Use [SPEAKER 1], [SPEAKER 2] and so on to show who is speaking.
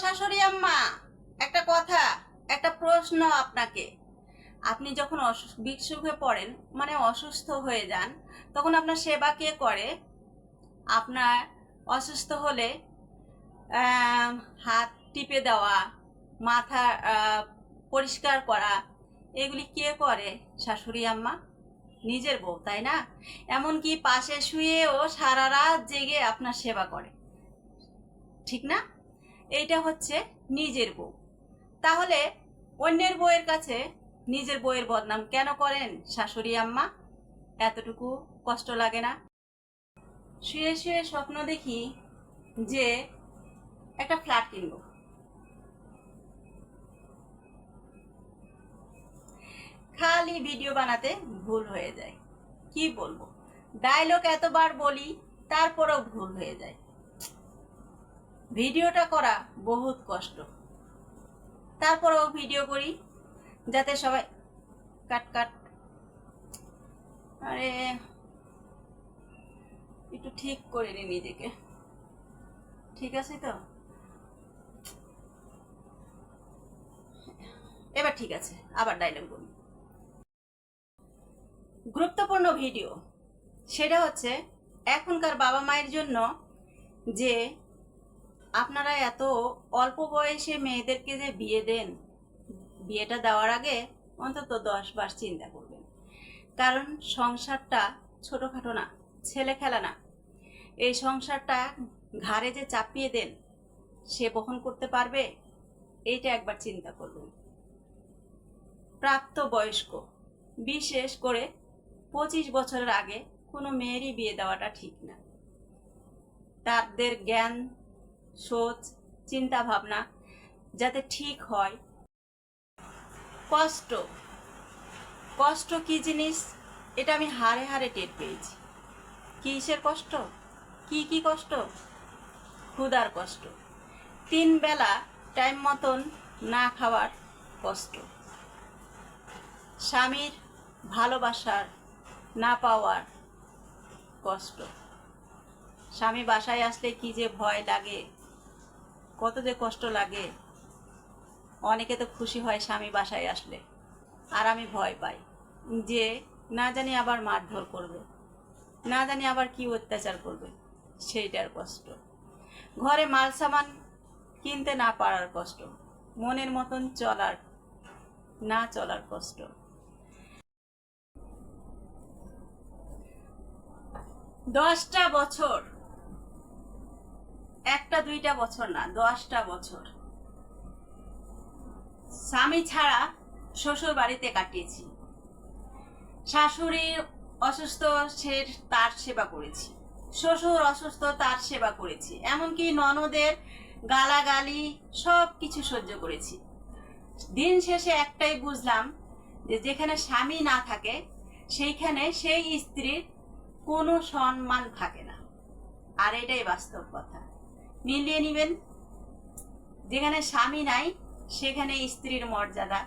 [SPEAKER 1] শাশুড়ি আম্মা, একটা কথা, একটা প্রশ্ন আপনাকে। আপনি যখন বিসুখে পড়েন, মানে অসুস্থ হয়ে যান, তখন আপনার সেবা কে করে? আপনার অসুস্থ হলে হাত টিপে দেওয়া, মাথা পরিষ্কার করা, এগুলি কে করে? শাশুড়ি আম্মা, নিজের বউ, তাই না? এমনকি পাশে শুয়েও সারা রাত জেগে আপনার সেবা করে, ঠিক না? এইটা হচ্ছে নিজের বউ। তাহলে অন্যের বউয়ের কাছে নিজের বউয়ের বদনাম কেন করেন শাশুড়ি আম্মা? এতটুকু কষ্ট লাগে না? শুয়ে শুয়ে স্বপ্ন দেখি যে একটা ফ্ল্যাট কিনব, খালি ভিডিও বানাতে ভুল হয়ে যায়। কি বলবো, ডায়লগ এতবার বলি তারপরেও ভুল হয়ে যায়। ভিডিওটা করা বহুত কষ্ট, তারপরেও ভিডিও করি যাতে সবাই কাট কাট। আরে একটু ঠিক করে নি নিজেকে, ঠিক আছে তো? এবার ঠিক আছে, আবার ডায়লগ বলি। গুরুত্বপূর্ণ ভিডিও, সেটা হচ্ছে এখনকার বাবা মায়ের জন্য, যে আপনারা এত অল্প বয়সে মেয়েদেরকে যে বিয়ে দেন, বিয়েটা দেওয়ার আগে অন্তত 10 বার চিন্তা করবেন। কারণ সংসারটা ছোটখাটো না, ছেলে খেলা না। এই সংসারটা ঘাড়ে যে চাপিয়ে দেন, সে বহন করতে পারবে? এইটা একবার চিন্তা করবেন। প্রাপ্ত বয়স্ক, বিশেষ করে 25 বছরের আগে কোনো মেয়েরই বিয়ে দেওয়াটা ঠিক না। তাদের জ্ঞান, সোচ, চিন্তা ভাবনা যাতে ঠিক হয়। কষ্ট, কষ্ট কি জিনিস এটা আমি হাড়ে হাড়ে টের পেয়েছি। কিসের কষ্ট? কি কি কষ্ট? ক্ষুধার কষ্ট, 3 বেলা টাইম মতন না খাওয়ার কষ্ট, স্বামীর ভালোবাসার না পাওয়ার কষ্ট, স্বামী বাসায় আসলে কি যে ভয় লাগে, কত যে কষ্ট লাগে। অনেকে তো খুশি হয় স্বামী বাসায় আসলে, আর আমি ভয় পাই যে না জানি আবার মারধর করবে, না জানি আবার কি অত্যাচার করবে, সেইটার কষ্ট। ঘরে মাল সামান কিনতে না পারার কষ্ট, মনের মতন চলার না চলার কষ্ট। 10টা বছর, 1টা 2টা বছর না, 10টা বছর স্বামী ছাড়া শ্বশুর বাড়িতে কাটিয়েছি। শাশুড়ি অসুস্থ, সে তার সেবা করেছি, শ্বশুর অসুস্থ, তার সেবা করেছি, এমনকি ননদের গালাগালি সব কিছু সহ্য করেছি। দিন শেষে একটাই বুঝলাম, যে যেখানে স্বামী না থাকে সেইখানে সেই স্ত্রীর কোনো সম্মান থাকে না। আর এটাই বাস্তব কথা, মিলিয়ে নিবেন। যেখানে স্বামী নাই সেখানে স্ত্রীর মর্যাদা